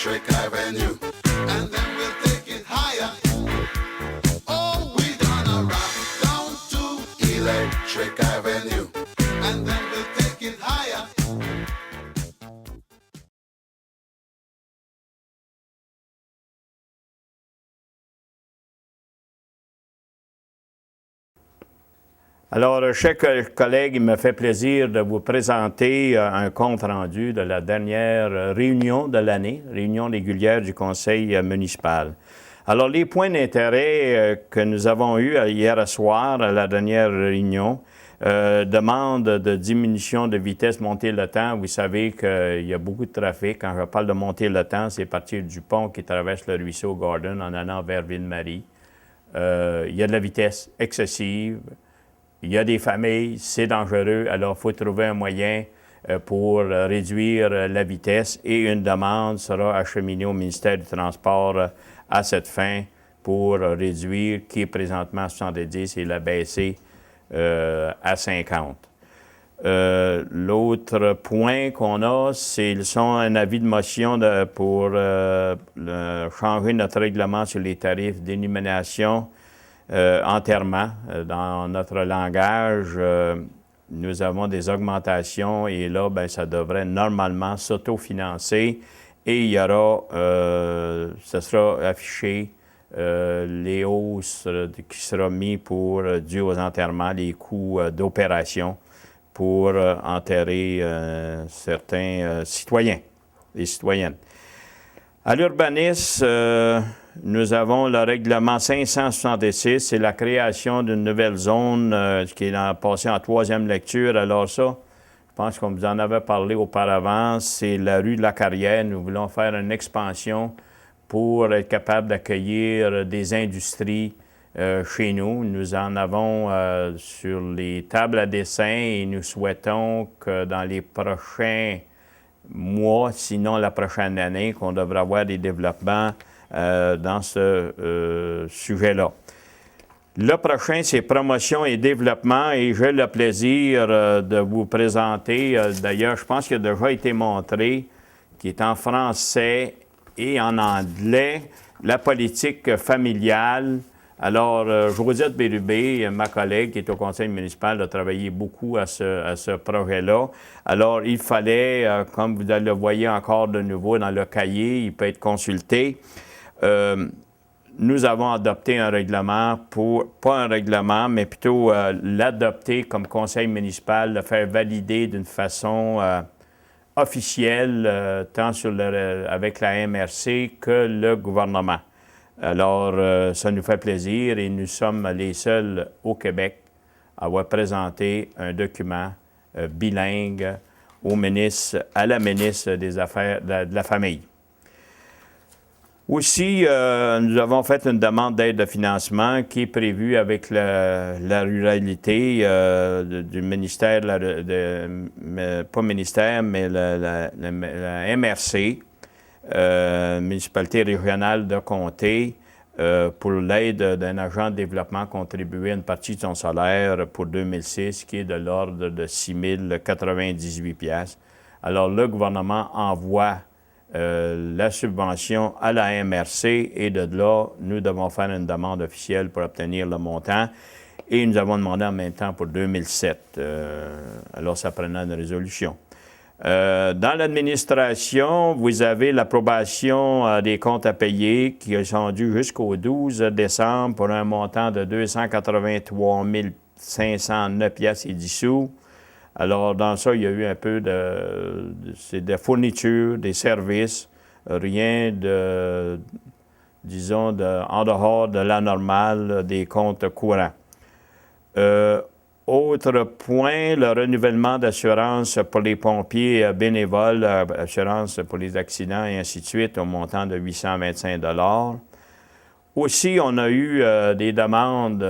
Electric Avenue. And then we'll take it higher. Oh, we're gonna rock down to Electric Avenue. And then we'll take it higher. Alors, chers collègues, il me fait plaisir de vous présenter un compte-rendu de la dernière réunion de l'année, réunion régulière du Conseil municipal. Alors, les points d'intérêt que nous avons eus hier soir à la dernière réunion, demande de diminution de vitesse, monter le temps. Vous savez qu'il y a beaucoup de trafic. Quand je parle de monter le temps, c'est partir du pont qui traverse le ruisseau Gordon en allant vers Ville-Marie. Il y a de la vitesse excessive. Il y a des familles, c'est dangereux, alors il faut trouver un moyen pour réduire la vitesse et une demande sera acheminée au ministère du Transport à cette fin pour réduire, qui est présentement à 70 et la baisser à 50. L'autre point qu'on a, c'est un avis de motion pour changer notre règlement sur les tarifs d'élimination. Entièrement. Dans notre langage, nous avons des augmentations et là, bien, ça devrait normalement s'autofinancer et il y aura, ce sera affiché les hausses qui seront mises pour, dû aux enterrements, les coûts d'opération pour enterrer certains citoyens et citoyennes. À l'urbanisme, nous avons le règlement 566, c'est la création d'une nouvelle zone qui est passée en troisième lecture. Alors ça, je pense qu'on vous en avait parlé auparavant, c'est la rue de la Carrière. Nous voulons faire une expansion pour être capable d'accueillir des industries chez nous. Nous en avons sur les tables à dessin et nous souhaitons que dans les prochains mois, sinon la prochaine année, qu'on devrait avoir des développements dans ce sujet-là. Le prochain, c'est promotion et développement et j'ai le plaisir de vous présenter, d'ailleurs, je pense qu'il a déjà été montré, qui est en français et en anglais, la politique familiale. Alors, Josette Bérubé, ma collègue qui est au conseil municipal, a travaillé beaucoup à ce projet-là. Alors, il fallait, comme vous le voyez encore de nouveau dans le cahier, il peut être consulté. Nous avons adopté un règlement pas un règlement, mais plutôt l'adopter comme conseil municipal, le faire valider d'une façon officielle, tant avec la MRC que le gouvernement. Alors, ça nous fait plaisir et nous sommes les seuls au Québec à avoir présenté un document bilingue à la ministre des Affaires de la Famille. Aussi, nous avons fait une demande d'aide de financement qui est prévue avec la ruralité du ministère, pas ministère, mais la MRC, municipalité régionale de Comté, pour l'aide d'un agent de développement contribuer à une partie de son salaire pour 2006, qui est de l'ordre de 6 098 $. Alors, le gouvernement envoie la subvention à la MRC et de là, nous devons faire une demande officielle pour obtenir le montant et nous avons demandé en même temps pour 2007. Alors, ça prenait une résolution. Dans l'administration, vous avez l'approbation des comptes à payer qui sont dus jusqu'au 12 décembre pour un montant de 283 509 $ et 10 sous. Alors, dans ça, il y a eu un peu de fourniture, des services, rien de, disons, en dehors de la normale des comptes courants. Autre point, le renouvellement d'assurance pour les pompiers bénévoles, assurance pour les accidents et ainsi de suite, au montant de 825 $. Aussi, on a eu des demandes,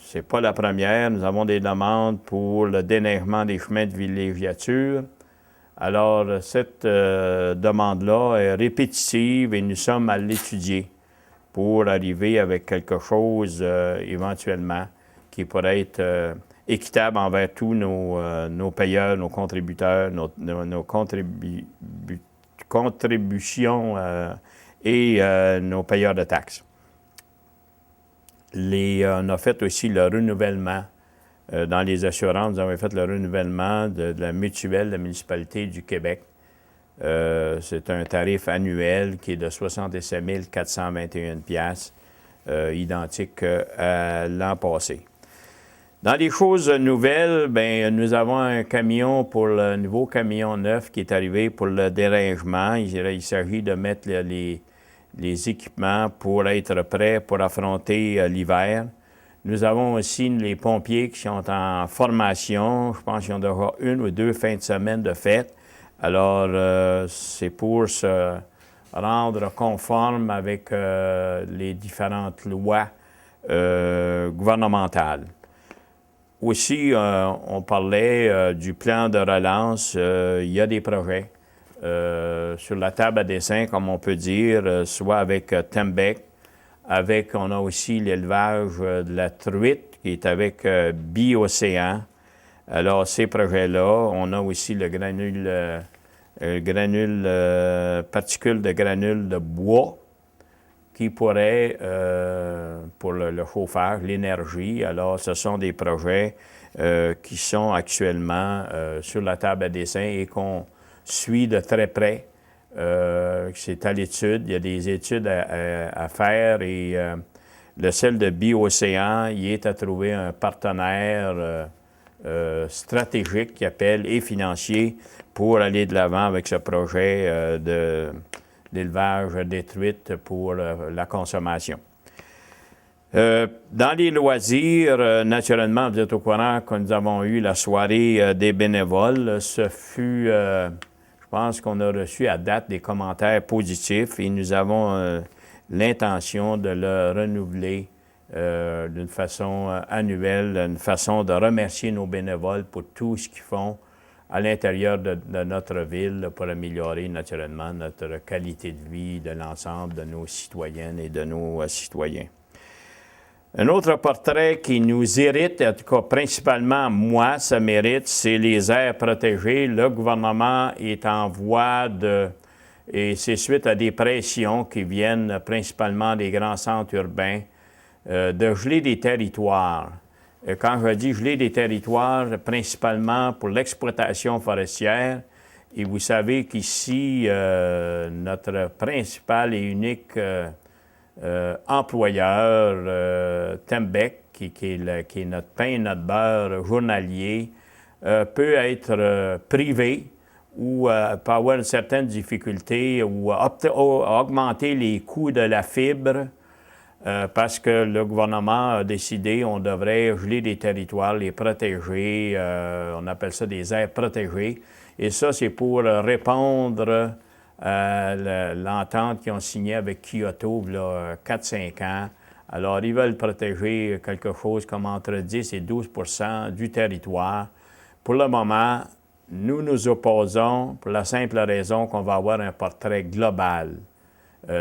c'est pas la première, nous avons des demandes pour le déneigement des chemins de villégiature. Alors, cette demande-là est répétitive et nous sommes à l'étudier pour arriver avec quelque chose éventuellement qui pourrait être équitable envers tous nos payeurs, nos contributeurs, nos contributions et nos payeurs de taxes. On a fait aussi le renouvellement dans les assurances. Nous avons fait le renouvellement de la mutuelle de la municipalité du Québec. C'est un tarif annuel qui est de 67 421 $, identique à l'an passé. Dans les choses nouvelles, bien, nous avons un camion pour le nouveau camion neuf qui est arrivé pour le déneigement. Il s'agit de mettre les équipements pour être prêts pour affronter l'hiver. Nous avons aussi les pompiers qui sont en formation. Je pense qu'ils ont déjà 1 ou 2 fins de semaine de fête. Alors, c'est pour se rendre conforme avec les différentes lois gouvernementales. Aussi, on parlait du plan de relance. Il y a des projets sur la table à dessin, comme on peut dire, soit avec Tembec, on a aussi l'élevage de la truite qui est avec Biocéan. Alors, ces projets-là, on a aussi le particule de granules de bois qui pourrait, pour le chauffage, l'énergie. Alors, ce sont des projets qui sont actuellement sur la table à dessin et qu'on suit de très près. C'est à l'étude. Il y a des études à faire et le sel de Biocéan, il est à trouver un partenaire stratégique qui appelle et financier pour aller de l'avant avec ce projet d'élevage des truites pour la consommation. Dans les loisirs, naturellement, vous êtes au courant que nous avons eu la soirée des bénévoles. Ce fut, je pense qu'on a reçu à date des commentaires positifs et nous avons l'intention de le renouveler d'une façon annuelle, une façon de remercier nos bénévoles pour tout ce qu'ils font à l'intérieur de notre ville pour améliorer naturellement notre qualité de vie de l'ensemble de nos citoyennes et de nos citoyens. Un autre portrait qui nous irrite, en tout cas principalement moi, ça mérite, c'est les aires protégées. Le gouvernement est en voie et c'est suite à des pressions qui viennent principalement des grands centres urbains, de geler des territoires. Quand je dis geler des territoires, principalement pour l'exploitation forestière, et vous savez qu'ici, notre principal et unique employeur, Tembec, qui est notre pain et notre beurre journalier, peut être privé ou peut avoir une certaine difficulté ou augmenter les coûts de la fibre parce que le gouvernement a décidé qu'on devrait geler des territoires, les protéger, on appelle ça des aires protégées. Et ça, c'est pour répondre à l'entente qu'ils ont signée avec Kyoto il y a 4-5 ans. Alors, ils veulent protéger quelque chose comme entre 10 et 12 % du territoire. Pour le moment, nous nous opposons pour la simple raison qu'on va avoir un portrait global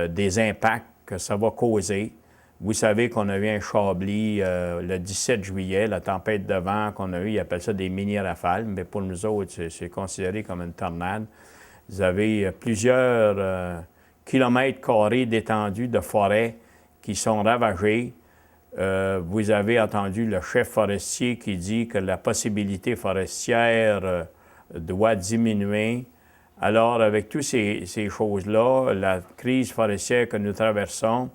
des impacts que ça va causer. Vous savez qu'on a eu un Chablis le 17 juillet, la tempête de vent qu'on a eue, ils appellent ça des mini-rafales, mais pour nous autres, c'est considéré comme une tornade. Vous avez plusieurs kilomètres carrés d'étendue de forêt qui sont ravagés. Vous avez entendu le chef forestier qui dit que la possibilité forestière doit diminuer. Alors, avec toutes ces choses-là, la crise forestière que nous traversons,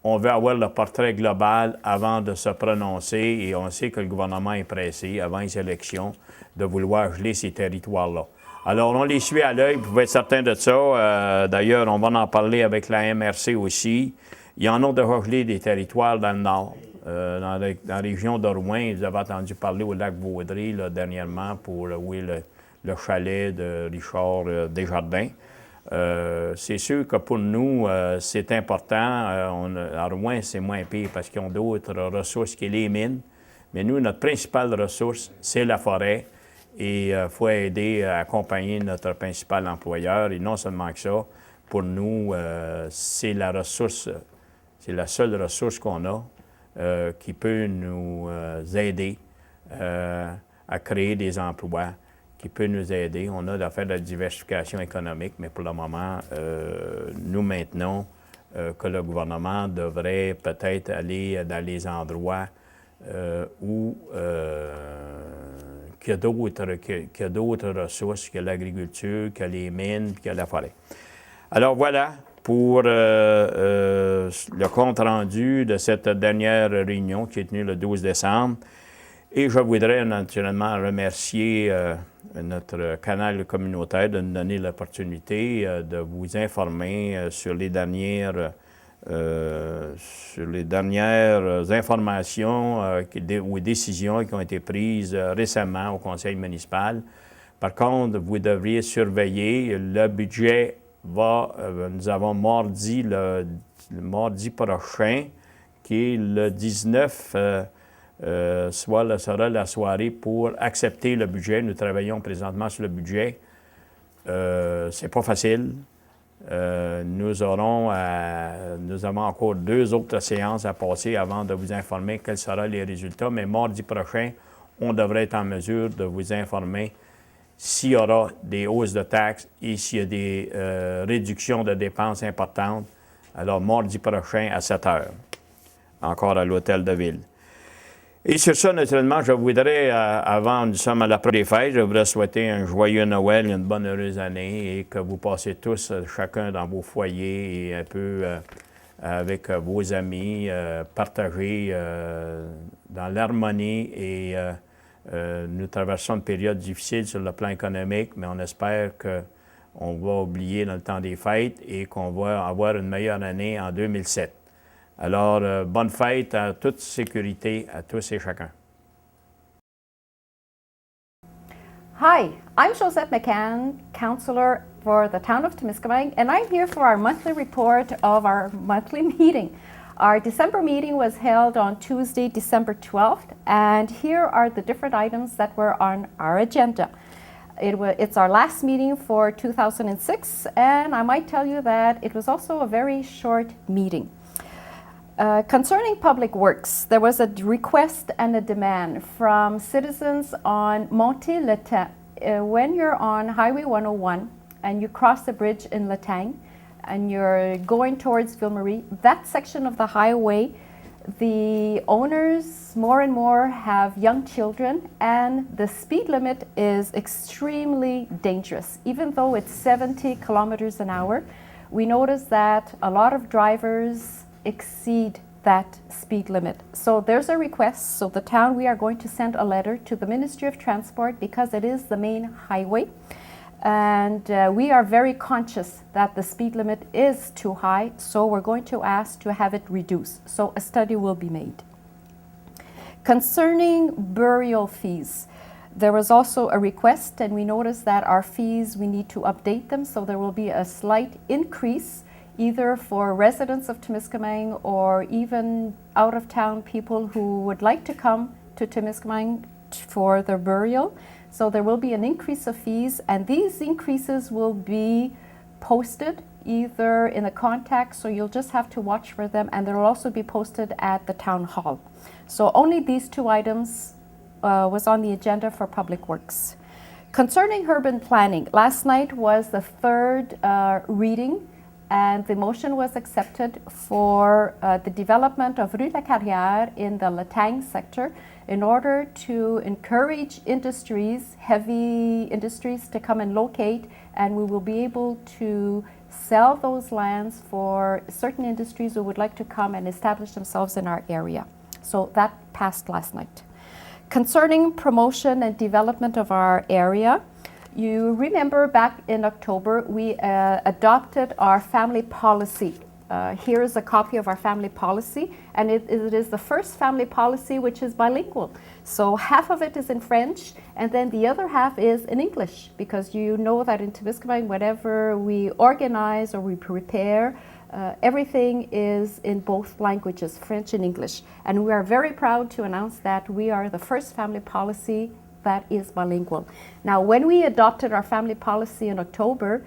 on veut avoir le portrait global avant de se prononcer et on sait que le gouvernement est pressé, avant les élections, de vouloir geler ces territoires-là. Alors, on les suit à l'œil, vous pouvez être certain de ça. D'ailleurs, on va en parler avec la MRC aussi. Il y en a déjà gelé des territoires dans le nord, dans la région de Rouen. Vous avez entendu parler au lac Vaudrey là, dernièrement pour le chalet de Richard Desjardins. C'est sûr que pour nous, c'est important. À Rouen, c'est moins pire parce qu'ils ont d'autres ressources qui sont les mines. Mais nous, notre principale ressource, c'est la forêt. Et il faut aider à accompagner notre principal employeur. Et non seulement que ça, pour nous, c'est la ressource, c'est la seule ressource qu'on a qui peut nous aider à créer des emplois qui peut nous aider. On a d'affaire de la diversification économique, mais pour le moment, nous maintenons que le gouvernement devrait peut-être aller dans les endroits où qu'il y a d'autres ressources que l'agriculture, que les mines, que la forêt. Alors voilà pour le compte rendu de cette dernière réunion qui est tenue le 12 décembre. Et je voudrais naturellement remercier notre canal communautaire de nous donner l'opportunité de vous informer sur les dernières informations ou décisions qui ont été prises récemment au conseil municipal. Par contre, vous devriez surveiller le budget. Nous avons mardi, le mardi prochain, qui est le 19, sera la soirée pour accepter le budget. Nous travaillons présentement sur le budget. C'est pas facile. Nous avons encore 2 autres séances à passer avant de vous informer quels seront les résultats, mais mardi prochain, on devrait être en mesure de vous informer s'il y aura des hausses de taxes et s'il y a des réductions de dépenses importantes. Alors, mardi prochain à 7 heures, encore à l'Hôtel de Ville. Et sur ça, naturellement, je voudrais, avant, nous sommes à l'approche des fêtes, je voudrais souhaiter un joyeux Noël, une bonne heureuse année et que vous passez tous, chacun dans vos foyers et un peu avec vos amis, partagez dans l'harmonie et nous traversons une période difficile sur le plan économique, mais on espère qu'on va oublier dans le temps des fêtes et qu'on va avoir une meilleure année en 2007. Alors, bonne fête à toute sécurité à tous et chacun. Hi, I'm Josette McCann, Councillor for the Town of Temiskaming, and I'm here for our monthly report of our monthly meeting. Our December meeting was held on Tuesday, December 12th, and here are the different items that were on our agenda. It's our last meeting for 2006, and I might tell you that it was also a very short meeting. Concerning public works, there was a request and a demand from citizens on Monté-Letang. When you're on Highway 101 and you cross the bridge in Letang and you're going towards Ville-Marie, that section of the highway, the owners more and more have young children, and the speed limit is extremely dangerous. Even though it's 70 kilometers an hour, we notice that a lot of drivers exceed that speed limit. So there's a request. So the town, we are going to send a letter to the Ministry of Transport because it is the main highway. And we are very conscious that the speed limit is too high. So we're going to ask to have it reduced. So a study will be made. Concerning burial fees, there was also a request, and we noticed that our fees, we need to update them. So there will be a slight increase either for residents of Temiskaming or even out-of-town people who would like to come to Temiskaming for their burial. So there will be an increase of fees, and these increases will be posted either in a contact, so you'll just have to watch for them, and they'll also be posted at the town hall. So only these 2 items was on the agenda for Public Works. Concerning urban planning, last night was the 3rd reading, and the motion was accepted for the development of Rue La Carrière in the Letang sector in order to encourage industries, heavy industries, to come and locate, and we will be able to sell those lands for certain industries who would like to come and establish themselves in our area. So that passed last night. Concerning promotion and development of our area, you remember back in October, we adopted our family policy. Here is a copy of our family policy, and it is the first family policy which is bilingual. So half of it is in French, and then the other half is in English, because you know that in Temiskaming, whatever we organize or we prepare, everything is in both languages, French and English. And we are very proud to announce that we are the first family policy that is bilingual. Now, when we adopted our family policy in October,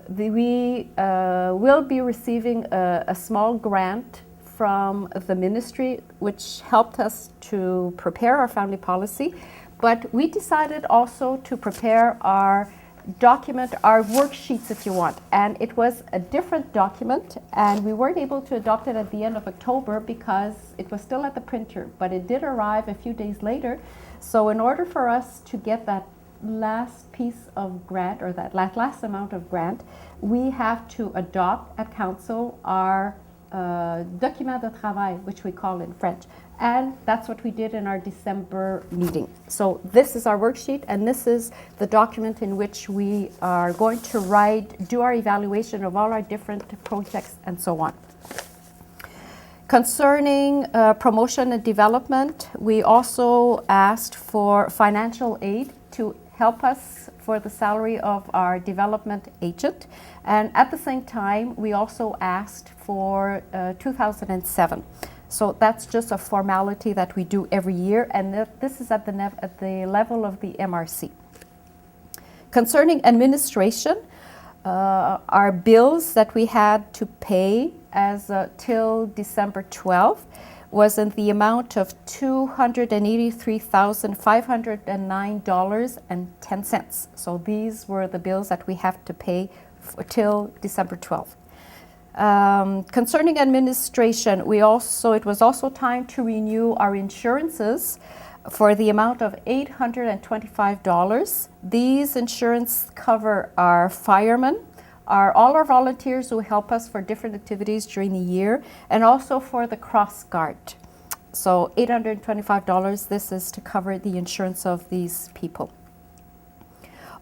we will be receiving a small grant from the ministry, which helped us to prepare our family policy. But we decided also to prepare our document, our worksheets if you want. And it was a different document, and we weren't able to adopt it at the end of October because it was still at the printer, but it did arrive a few days later. So in order for us to get that last piece of grant, or that last amount of grant, we have to adopt at council our document de travail, which we call in French. And that's what we did in our December meeting. So this is our worksheet, and this is the document in which we are going to do our evaluation of all our different projects and so on. Concerning promotion and development, we also asked for financial aid to help us for the salary of our development agent. And at the same time, we also asked for 2007. So that's just a formality that we do every year, and this is at the level of the MRC. Concerning administration, our bills that we had to pay as till December 12th was in the amount of $283,509.10. So these were the bills that we have to pay till December 12th. Concerning administration, it was also time to renew our insurances for the amount of $825. These insurance cover our firemen, all our volunteers who help us for different activities during the year, and also for the cross guard. So $825, this is to cover the insurance of these people.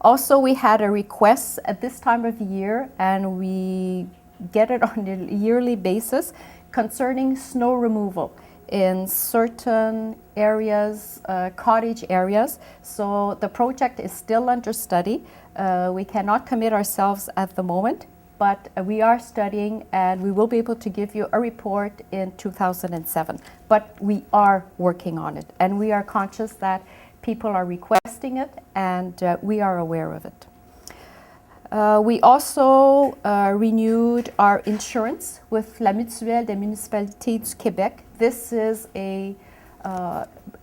Also, we had a request at this time of the year, and we get it on a yearly basis, concerning snow removal in certain areas, cottage areas. So the project is still under study. We cannot commit ourselves at the moment, but we are studying, and we will be able to give you a report in 2007. But we are working on it, and we are conscious that people are requesting it, and we are aware of it. We also renewed our insurance with La Mutuelle des Municipalités du Québec. This is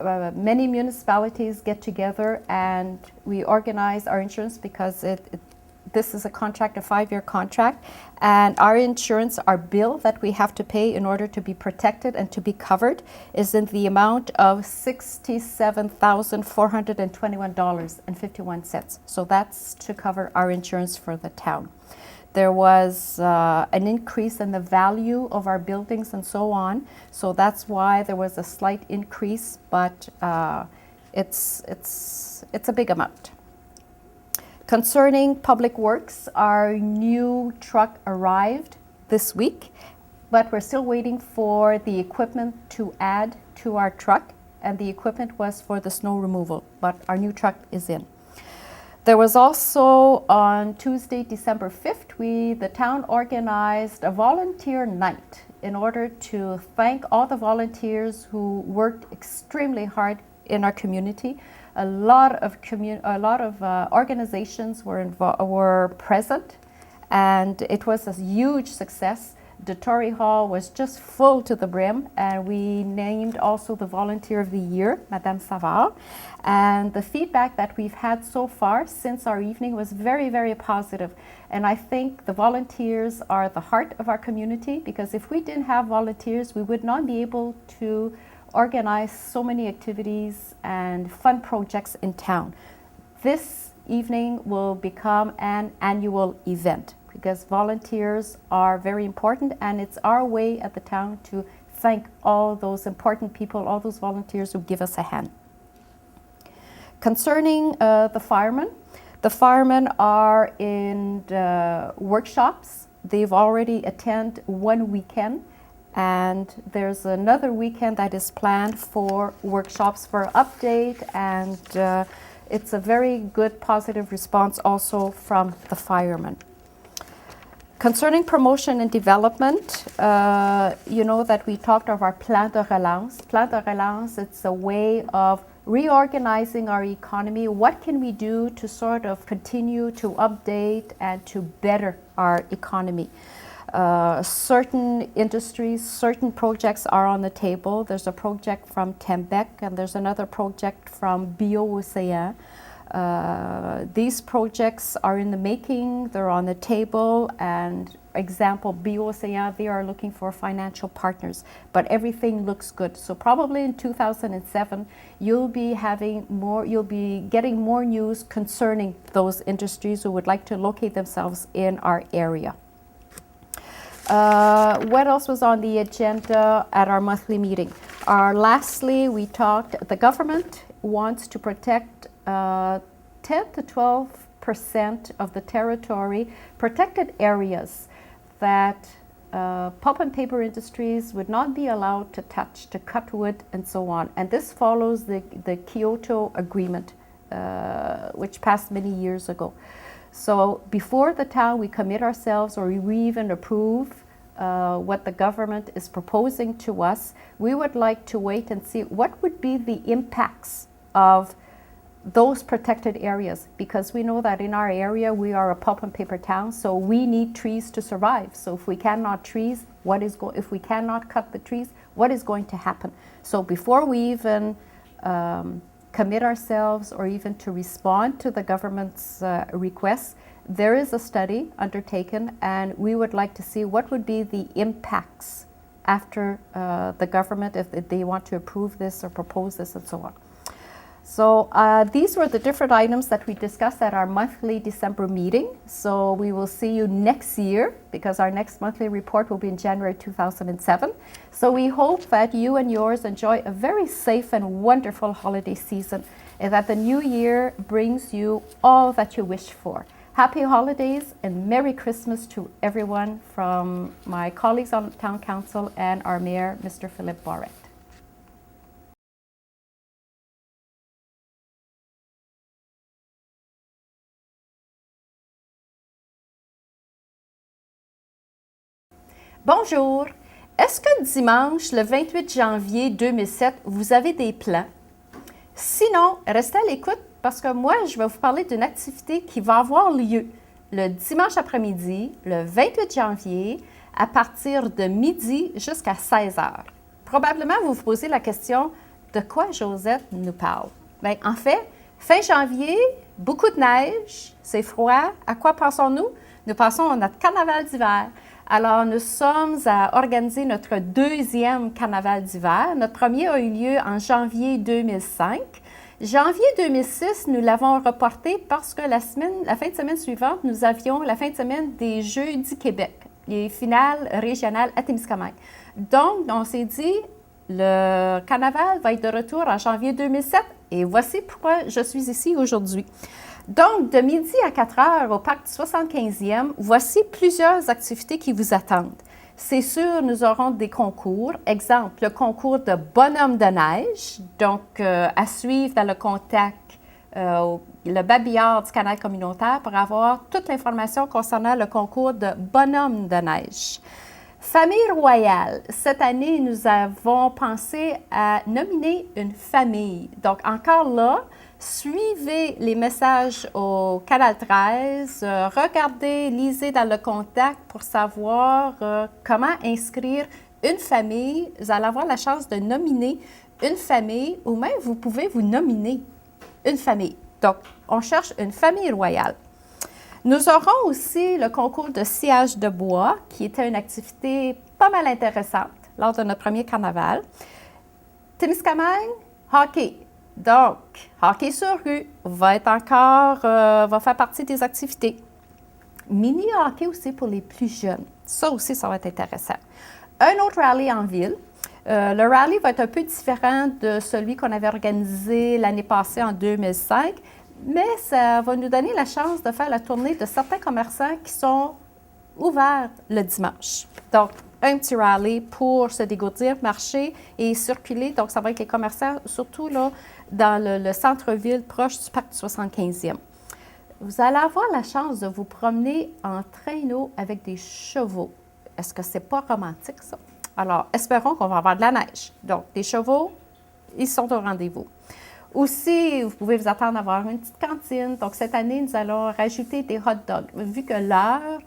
many municipalities get together and we organize our insurance because this is a 5-year contract, and our insurance, our bill that we have to pay in order to be protected and to be covered, is in the amount of $67,421.51. So that's to cover our insurance for the town. There was an increase in the value of our buildings and so on, so that's why there was a slight increase, but it's a big amount. Concerning public works, our new truck arrived this week, but we're still waiting for the equipment to add to our truck, and the equipment was for the snow removal, but our new truck is in. There was also on Tuesday, December 5th, the town organized a volunteer night in order to thank all the volunteers who worked extremely hard in our community. A lot of organizations were present, and it was a huge success. The Tory Hall was just full to the brim, and we named also the Volunteer of the Year, Madame Savard. And the feedback that we've had so far since our evening was very, very positive. And I think the volunteers are the heart of our community, because if we didn't have volunteers, we would not be able to organize so many activities and fun projects in town. This evening will become an annual event because volunteers are very important, and it's our way at the town to thank all those important people, all those volunteers who give us a hand. Concerning the firemen are in the workshops. They've already attended one weekend, and there's another weekend that is planned for workshops for update, and it's a very good positive response also from the firemen. Concerning promotion and development, you know that we talked of our Plan de Relance. Plan de Relance, it's a way of reorganizing our economy. What can we do to sort of continue to update and to better our economy? Certain industries, certain projects are on the table. There's a project from Tembec and there's another project from BioOcéan. These projects are in the making, they're on the table, and example, BioOcéan, they are looking for financial partners, but everything looks good. So probably in 2007, you'll be getting more news concerning those industries who would like to locate themselves in our area. What else was on the agenda at our monthly meeting? Lastly, we talked, the government wants to protect 10 to 12% of the territory, protected areas that pulp and paper industries would not be allowed to touch, to cut wood and so on. And this follows the Kyoto Agreement, which passed many years ago. So before the town we commit ourselves or we even approve what the government is proposing to us, we would like to wait and see what would be the impacts of those protected areas, because we know that in our area we are a pulp and paper town, so we need trees to survive. So if we cannot if we cannot cut the trees, what is going to happen? So before we even commit ourselves or even to respond to the government's requests, there is a study undertaken, and we would like to see what would be the impacts after the government, if they want to approve this or propose this and so on. So these were the different items that we discussed at our monthly December meeting. So we will see you next year, because our next monthly report will be in January 2007. So we hope that you and yours enjoy a very safe and wonderful holiday season, and that the new year brings you all that you wish for. Happy holidays and Merry Christmas to everyone from my colleagues on Town Council and our Mayor, Mr. Philippe Barrette. Bonjour! Est-ce que dimanche, le 28 janvier 2007, vous avez des plans? Sinon, restez à l'écoute parce que moi, je vais vous parler d'une activité qui va avoir lieu le dimanche après-midi, le 28 janvier, à partir de midi jusqu'à 16 heures. Probablement, vous vous posez la question, de quoi Josette nous parle? Bien, en fait, fin janvier, beaucoup de neige, c'est froid. À quoi pensons-nous? Nous pensons à notre carnaval d'hiver. Alors, nous sommes à organiser notre deuxième carnaval d'hiver. Notre premier a eu lieu en janvier 2005. Janvier 2006, nous l'avons reporté parce que la fin de semaine suivante, nous avions la fin de semaine des Jeux du Québec, les finales régionales à Témiscamingue. Donc, on s'est dit, le carnaval va être de retour en janvier 2007 et voici pourquoi je suis ici aujourd'hui. Donc, de midi à 4 heures au parc du 75e, voici plusieurs activités qui vous attendent. C'est sûr, nous aurons des concours. Exemple, le concours de bonhomme de neige, donc à suivre dans le contact, le babillard du canal communautaire pour avoir toute l'information concernant le concours de bonhomme de neige. Famille royale. Cette année, nous avons pensé à nominer une famille. Donc, encore là, suivez les messages au Canal 13, regardez, lisez dans le contact pour savoir comment inscrire une famille. Vous allez avoir la chance de nominer une famille ou même vous pouvez vous nominer une famille. Donc, on cherche une famille royale. Nous aurons aussi le concours de sciage de bois, qui était une activité pas mal intéressante lors de notre premier carnaval. Témiscamingue, hockey. Donc, hockey sur rue va faire partie des activités. Mini-hockey aussi pour les plus jeunes. Ça aussi, ça va être intéressant. Un autre rallye en ville. Le rallye va être un peu différent de celui qu'on avait organisé l'année passée en 2005, mais ça va nous donner la chance de faire la tournée de certains commerçants qui sont ouverts le dimanche. Donc, un petit rallye pour se dégourdir, marcher et circuler. Donc, ça va être les commerçants, surtout là, dans le centre-ville proche du parc du 75e. Vous allez avoir la chance de vous promener en traîneau avec des chevaux. Est-ce que c'est pas romantique, ça? Alors, espérons qu'on va avoir de la neige. Donc, des chevaux, ils sont au rendez-vous. Aussi, vous pouvez vous attendre à avoir une petite cantine. Donc, cette année, nous allons rajouter des hot dogs. Vu que l'heure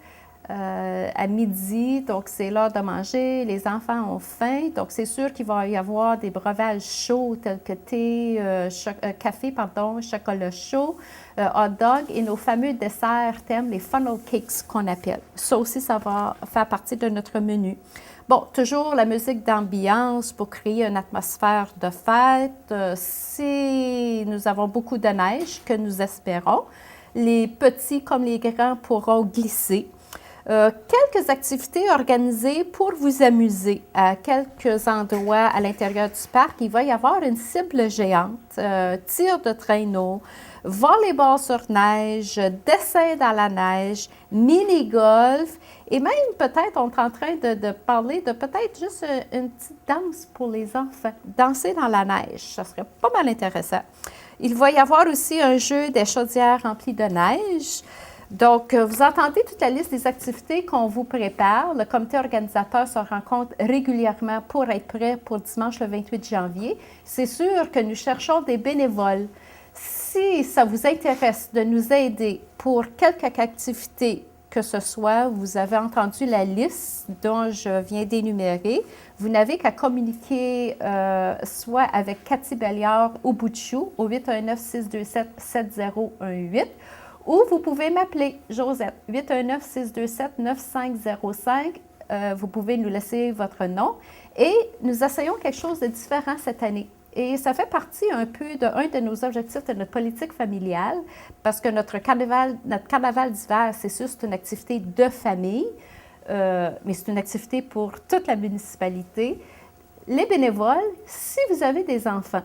à midi, donc c'est l'heure de manger, les enfants ont faim, donc c'est sûr qu'il va y avoir des breuvages chauds tels que café, chocolat chaud, hot dog et nos fameux desserts thèmes, les funnel cakes qu'on appelle. Ça aussi, ça va faire partie de notre menu. Bon, toujours la musique d'ambiance pour créer une atmosphère de fête. Si nous avons beaucoup de neige, que nous espérons, les petits comme les grands pourront glisser. Quelques activités organisées pour vous amuser. À quelques endroits à l'intérieur du parc, il va y avoir une cible géante, tir de traîneau, volleyball sur neige, dessin dans la neige, mini-golf et même peut-être on est en train de parler de peut-être juste une petite danse pour les enfants, danser dans la neige. Ça serait pas mal intéressant. Il va y avoir aussi un jeu des chaudières remplies de neige. Donc, vous entendez toute la liste des activités qu'on vous prépare. Le comité organisateur se rencontre régulièrement pour être prêt pour dimanche le 28 janvier. C'est sûr que nous cherchons des bénévoles. Si ça vous intéresse de nous aider pour quelque activité que ce soit, vous avez entendu la liste dont je viens d'énumérer, vous n'avez qu'à communiquer soit avec Cathy Belliard au bout de chou au 819-627-7018 ou vous pouvez m'appeler Josette, 819-627-9505. Vous pouvez nous laisser votre nom et nous essayons quelque chose de différent cette année. Et ça fait partie un peu d'un de nos objectifs de notre politique familiale parce que notre carnaval d'hiver, c'est sûr, c'est une activité de famille, mais c'est une activité pour toute la municipalité. Les bénévoles, si vous avez des enfants,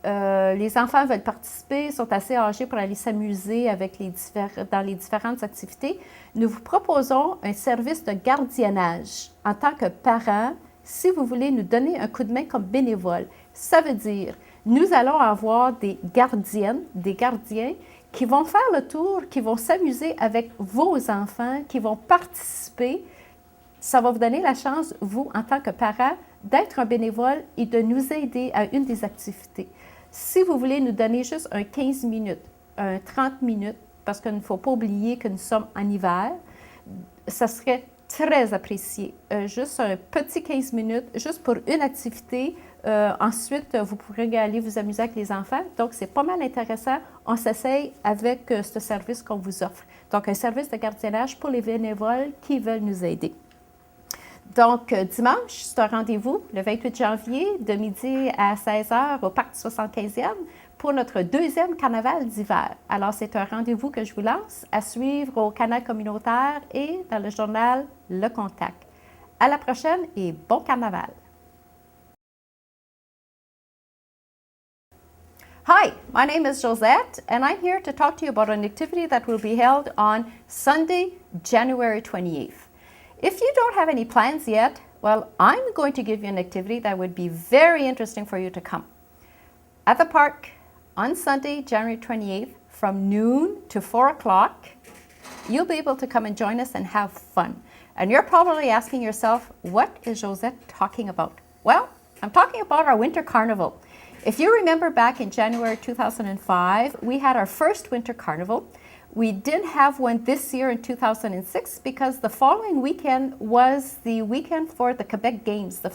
les enfants veulent participer, sont assez âgés pour aller s'amuser dans les différentes activités. Nous vous proposons un service de gardiennage. En tant que parents, si vous voulez nous donner un coup de main comme bénévole, ça veut dire nous allons avoir des gardiennes, des gardiens qui vont faire le tour, qui vont s'amuser avec vos enfants, qui vont participer. Ça va vous donner la chance, vous, en tant que parents, d'être un bénévole et de nous aider à une des activités. Si vous voulez nous donner juste un 15 minutes, un 30 minutes, parce qu'il ne faut pas oublier que nous sommes en hiver, ça serait très apprécié. Juste un petit 15 minutes, juste pour une activité. Ensuite, vous pourrez aller vous amuser avec les enfants. Donc, c'est pas mal intéressant. On s'essaye avec ce service qu'on vous offre. Donc, un service de gardiennage pour les bénévoles qui veulent nous aider. Donc, dimanche, c'est un rendez-vous le 28 janvier de midi à 16h au Parc du 75e pour notre deuxième carnaval d'hiver. Alors, c'est un rendez-vous que je vous lance à suivre au canal communautaire et dans le journal Le Contact. À la prochaine et bon carnaval! Hi, my name is Josette, and I'm here to talk to you about an activity that will be held on Sunday, January 28th. If you don't have any plans yet, well, I'm going to give you an activity that would be very interesting for you to come. At the park on Sunday, January 28th, from noon to 4 o'clock, you'll be able to come and join us and have fun. And you're probably asking yourself, what is Josette talking about? Well, I'm talking about our winter carnival. If you remember back in January 2005, we had our first winter carnival. We didn't have one this year in 2006 because the following weekend was the weekend for the Quebec Games, the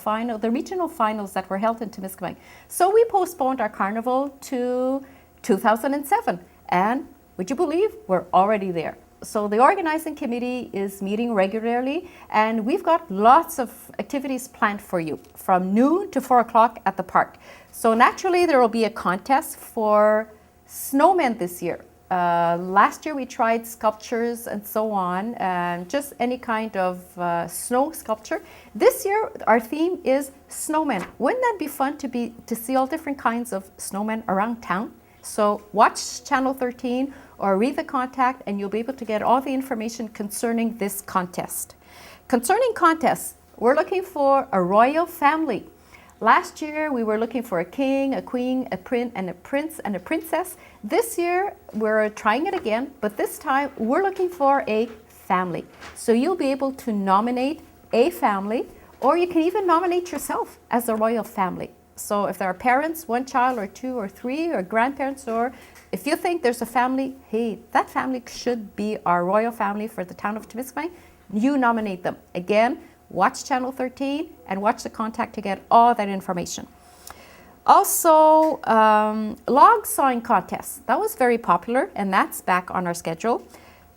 regional finals that were held in Témiscamingue. So we postponed our carnival to 2007. And would you believe we're already there? So the organizing committee is meeting regularly and we've got lots of activities planned for you from noon to 4 o'clock at the park. So naturally there will be a contest for snowmen this year. Last year we tried sculptures and so on, and just any kind of snow sculpture. This year our theme is snowmen. Wouldn't that be fun to see all different kinds of snowmen around town? So watch Channel 13 or read the Contact and you'll be able to get all the information concerning this contest. Concerning contests, we're looking for a royal family. Last year, we were looking for a king, a queen, a prince, and a princess. This year, we're trying it again, but this time, we're looking for a family. So you'll be able to nominate a family, or you can even nominate yourself as a royal family. So if there are parents, one child or two or three, or grandparents, or if you think there's a family, hey, that family should be our royal family for the town of Temiskaming, you nominate them. Again, watch Channel 13 and watch the contact to get all that information. Also, log sawing contest. That was very popular, and that's back on our schedule.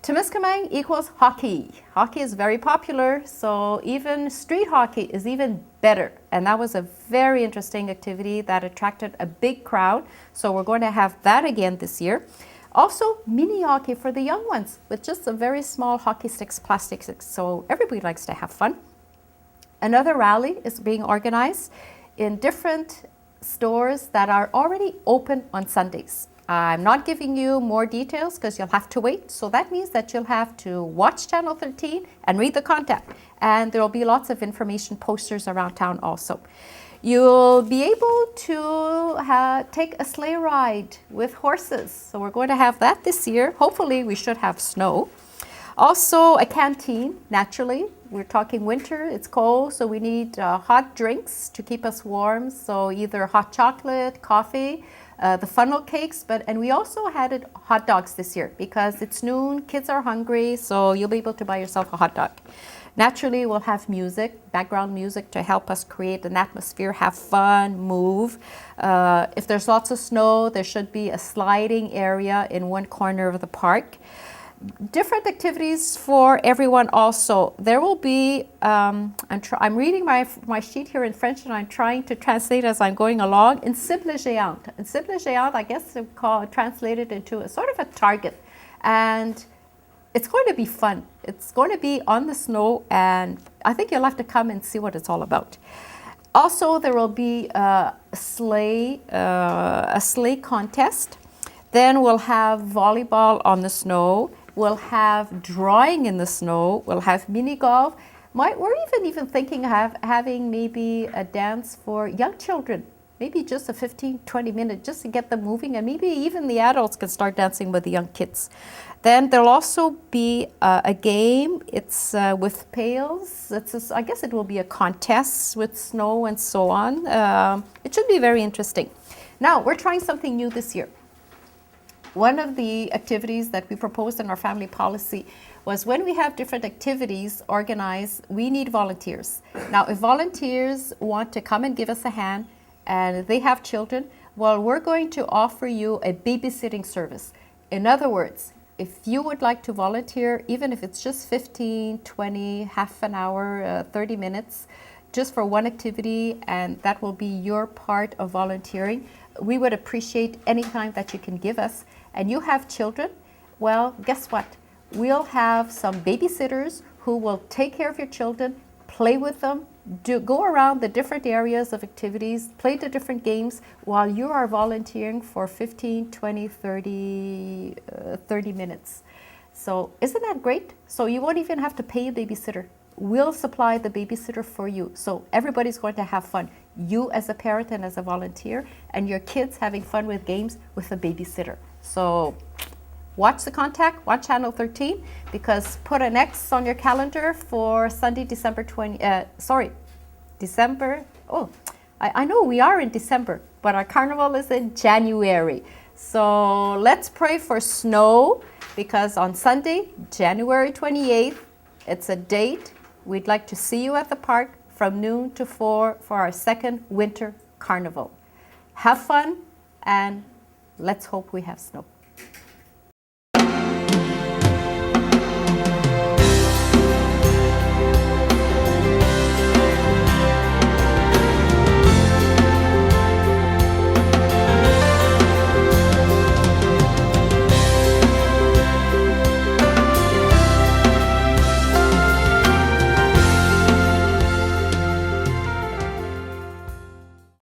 Temiskaming equals hockey. Hockey is very popular, so even street hockey is even better. And that was a very interesting activity that attracted a big crowd. So we're going to have that again this year. Also, mini hockey for the young ones with just a very small hockey sticks, plastic sticks. So everybody likes to have fun. Another rally is being organized in different stores that are already open on Sundays. I'm not giving you more details because you'll have to wait. So that means that you'll have to watch Channel 13 and read the contact. And there will be lots of information posters around town also. You'll be able to take a sleigh ride with horses. So we're going to have that this year. Hopefully we should have snow. Also a canteen, naturally. We're talking winter, it's cold, so we need hot drinks to keep us warm. So either hot chocolate, coffee, the funnel cakes, and we also added hot dogs this year because it's noon, kids are hungry, so you'll be able to buy yourself a hot dog. Naturally, we'll have music, background music to help us create an atmosphere, have fun, move. If there's lots of snow, there should be a sliding area in one corner of the park. Different activities for everyone also. There will be, I'm reading my sheet here in French and I'm trying to translate as I'm going along. In Cible Géante. In Cible Géante, I guess they translate it into a sort of a target. And it's going to be fun. It's going to be on the snow and I think you'll have to come and see what it's all about. Also, there will be a sleigh contest. Then we'll have volleyball on the snow. We'll have drawing in the snow. We'll have mini golf. We're even thinking of having maybe a dance for young children. Maybe just a 15-20 minutes just to get them moving, and maybe even the adults can start dancing with the young kids. Then there'll also be a game. It's with pails. I guess it will be a contest with snow and so on. It should be very interesting. Now, we're trying something new this year. One of the activities that we proposed in our family policy was when we have different activities organized, we need volunteers. Now, if volunteers want to come and give us a hand and they have children, well, we're going to offer you a babysitting service. In other words, if you would like to volunteer, even if it's just 15, 20, half an hour, 30 minutes, just for one activity, and that will be your part of volunteering, we would appreciate any time that you can give us. And you have children, well, guess what? We'll have some babysitters who will take care of your children, play with them, go around the different areas of activities, play the different games while you are volunteering for 15, 20, 30 minutes. So isn't that great? So you won't even have to pay a babysitter. We'll supply the babysitter for you. So everybody's going to have fun. You as a parent and as a volunteer, and your kids having fun with games with a babysitter. So watch the contact, watch Channel 13, because put an X on your calendar for Sunday, December. I know we are in December, but our carnival is in January. So let's pray for snow, because on Sunday, January 28th, it's a date. We'd like to see you at the park from noon to 4 for our second winter carnival. Have fun, and let's hope we have snow.